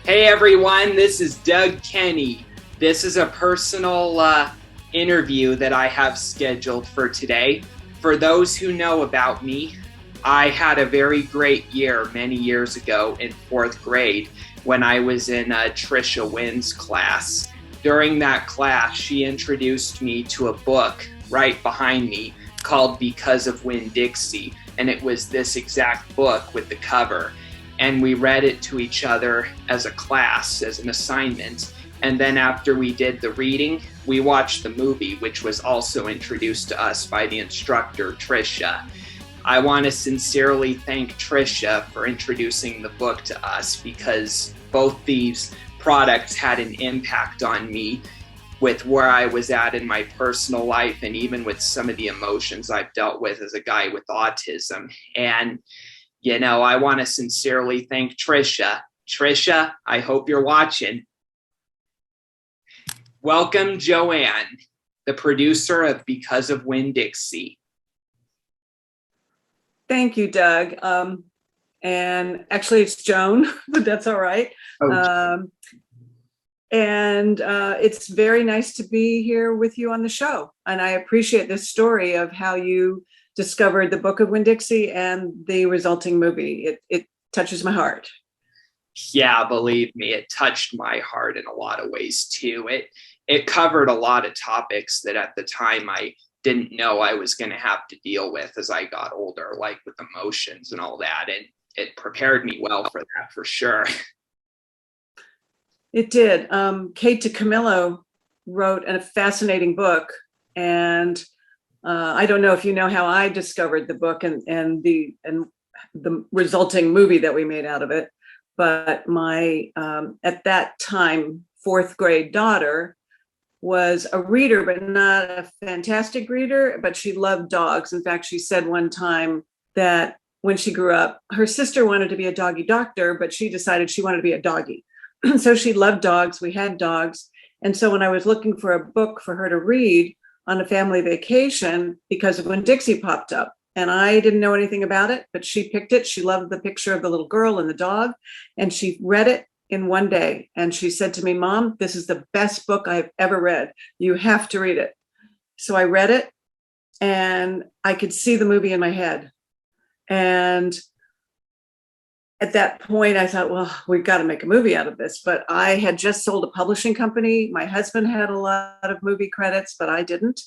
Hey everyone, this is Doug Kenney. This is a personal interview that I have scheduled for today. For those who know about me, I had a very great year many years ago in fourth grade when I was in Trisha Wynn's class. During that class, she introduced me to a book right behind me called Because of Winn Dixie, and it was this exact book with the cover. And we read it to each other as a class, as an assignment. And then after we did the reading, we watched the movie, which was also introduced to us by the instructor, Trisha. I want to sincerely thank Trisha for introducing the book to us, because both these products had an impact on me with where I was at in my personal life, and even with some of the emotions I've dealt with as a guy with autism. And I want to sincerely thank Trisha. Trisha, I hope you're watching. Welcome, Joanne, the producer of Because of Winn Dixie. Thank you, Doug. And actually, it's Joan, but that's all right. It's very nice to be here with you on the show. And I appreciate this story of how you discovered the book of Winn Dixie and the resulting movie. It touches my heart. Yeah, believe me, it touched my heart in a lot of ways too. It covered a lot of topics that at the time I didn't know I was going to have to deal with as I got older, like with emotions and all that. And it prepared me well for that, for sure. It did. Kate DiCamillo wrote a fascinating book, and I don't know if you know how I discovered the book and the resulting movie that we made out of it, but my at that time fourth grade daughter was a reader, but not a fantastic reader, but she loved dogs. In fact, she said one time that when she grew up, her sister wanted to be a doggy doctor, but she decided she wanted to be a doggy. So she loved dogs. We had dogs. And so when I was looking for a book for her to read on a family vacation, Because of Winn Dixie popped up. And I didn't know anything about it, but she picked it. She loved the picture of the little girl and the dog, and she read it in one day. And she said to me, "Mom, this is the best book I've ever read. You have to read it." So I read it, and I could see the movie in my head. And at that point, I thought, well, we've got to make a movie out of this. But I had just sold a publishing company. My husband had a lot of movie credits, but I didn't.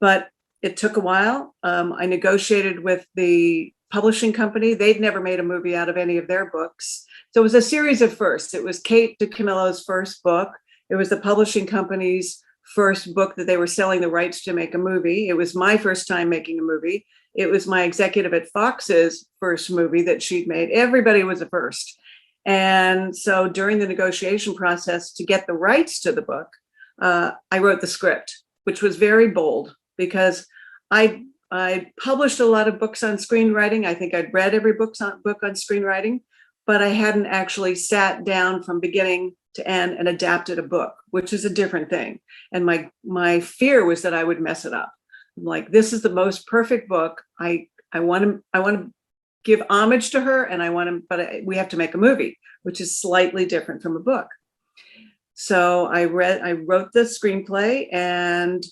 But it took a while. I negotiated with the publishing company. They'd never made a movie out of any of their books. So it was a series of firsts. It was Kate DiCamillo's first book. It was the publishing company's first book that they were selling the rights to make a movie. It was my first time making a movie. It was my executive at Fox's first movie that she'd made. Everybody was a first. And so during the negotiation process to get the rights to the book, I wrote the script, which was very bold because I published a lot of books on screenwriting. I think I'd read every book on screenwriting, but I hadn't actually sat down from beginning to end and adapted a book, which is a different thing. And my fear was that I would mess it up. Like, this is the most perfect book. I want to give homage to her, and we have to make a movie, which is slightly different from a book. So I wrote the screenplay, and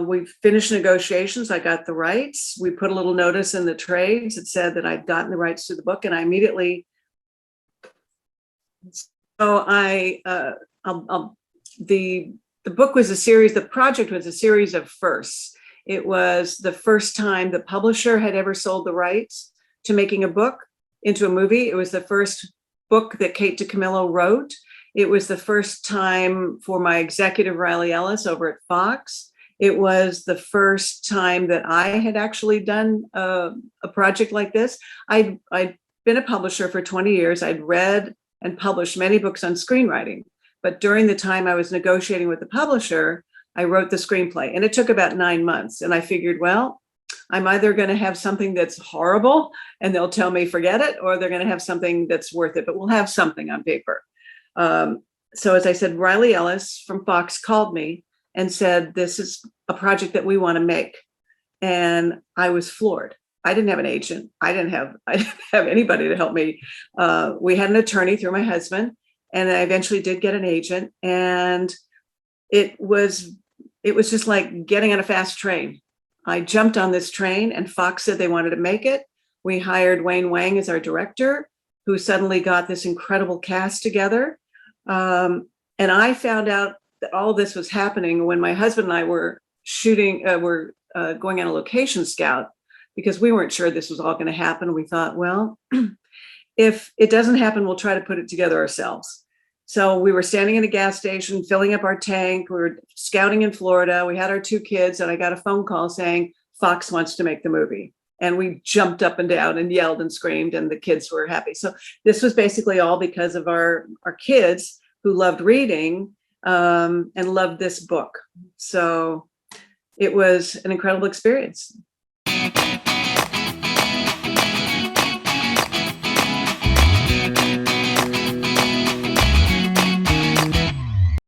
we finished negotiations. I got the rights. We put a little notice in the trades that said that I'd gotten the rights to the book, and I immediately. So the book was a series. The project was a series of firsts. It was the first time the publisher had ever sold the rights to making a book into a movie. It was the first book that Kate DiCamillo wrote. It was the first time for my executive, Riley Ellis, over at Fox. It was the first time that I had actually done a project like this. I'd been a publisher for 20 years. I'd read and published many books on screenwriting. But during the time I was negotiating with the publisher, I wrote the screenplay, and it took about 9 months. And I figured, well, I'm either going to have something that's horrible and they'll tell me forget it, or they're going to have something that's worth it, but we'll have something on paper. So as I said, Riley Ellis from Fox called me and said, "This is a project that we want to make." And I was floored. I didn't have an agent. I didn't have anybody to help me. We had an attorney through my husband, And I eventually did get an agent, and it was just like getting on a fast train. I jumped on this train, and Fox said they wanted to make it. We hired Wayne Wang as our director, who suddenly got this incredible cast together. And I found out that all this was happening when my husband and I were going on a location scout, because we weren't sure this was all going to happen. We thought, well, if it doesn't happen, we'll try to put it together ourselves. So we were standing in a gas station, filling up our tank. We were scouting in Florida. We had our 2 kids, and I got a phone call saying Fox wants to make the movie. And we jumped up and down and yelled and screamed, and the kids were happy. So this was basically all because of our kids who loved reading and loved this book. So it was an incredible experience.